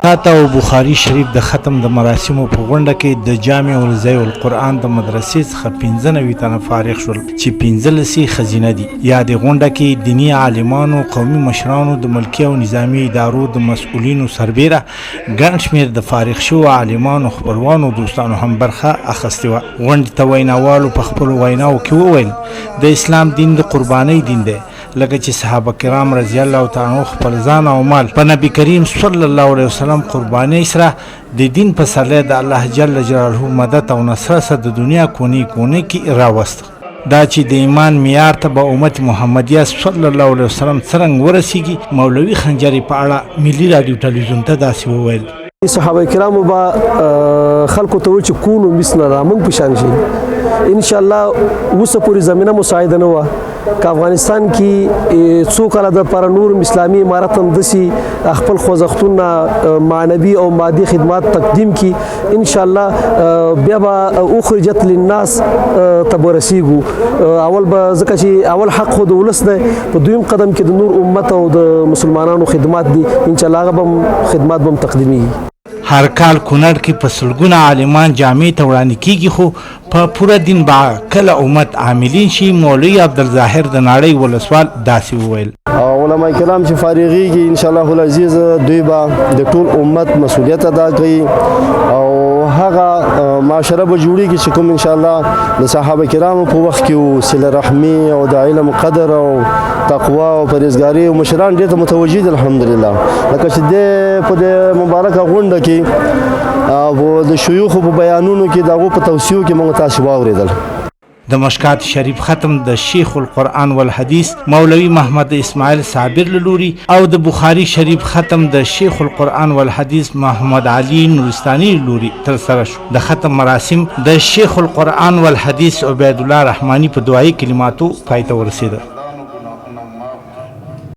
تاته او بخاري شریف د ختم د مراسمو په غونډه کې د جامع الرضا القرآن د مدرسې څخه 95 تنه فارغ شول چې 15 خزینه دي. یا د غونډه کې دینی عالمانو، قومي مشرانو، د ملکي او نظامی ادارو د مسؤلینو سربیره ګڼ شمېر د فارغ شوو عالمانو، خپلوانو، دوستانو هم برخه اخیستې وه. غونډې ته ویناوالو په خپلو ویناوو کې وویل د اسلام دین د قربانۍ دین دی، لکه چې صحابه کرام رضی الله تعالی عنهم خپل ځان او مال په نبی کریم صلی الله علیه وسلم قربانۍ سره د دین په سرلې د الله جل جلاله مدد او نصرت سره د دنیا کونې کونې کې راوست. دا چې د ایمان معیار ته به امت محمدیه صلی الله علیه وسلم څرنګه ورسیږي، مولوي خنجري په اړه ملي رادیو ټلویزیون ته داسې وویل: صحابه کرامو با خلکو ته چې کونو مثل را موږ پشان شي ان شاء الله. اوسه پوری زمينه مساعده نه و که افغانستان کې څو کاله د پر نور اسلامي امارت هم دسي خپل خوځښتونه معنوي او مادي خدمات تقدیم کی ان شاء الله بیا به اخرجت للناس تبرسیګو. اول به ځکه چې اول حق خود ولس دی، په دویم قدم کې د نور امت او د مسلمانانو خدمات دي، ان شاء الله هغه خدمات به تقدیمي. هر کال کونړ کې په سلګونه عالمان جامع ته وړاندې کیږي، خو په پوره دین با کله امت عاملین شي. مولوي عبدالظاهر د ناړۍ ولسوال داسې وویل: علماء کرام چې فارغیږي ان شاء الله العزیز دوی به د ټول امت مسؤلیت ادا کوي او هغه معاشره به جوړیږي چې کوم ان شاء الله د صحابه کرامو په وخت کې صله رحمي او د علم قدر او تقوا او پرهیزګاري او مشران ډېر متوجه دي الحمدلله. لکه چې په دې مبارکه غونډه کې او د شيوخو په بیانونو کې دغه په توصیو کې موږ تاسو واوریدل. د مشکات شریف ختم د شیخ القرآن والحدیث مولوي محمد اسماعیل صابر لوري او د بخاري شریف ختم د شیخ القرآن والحدیث محمد علي نورستاني لوري تر سره شو. د ختم مراسم د شیخ القرآن والحدیث عبید الله رحماني په دعایي کلماتو پای ته ورسېده.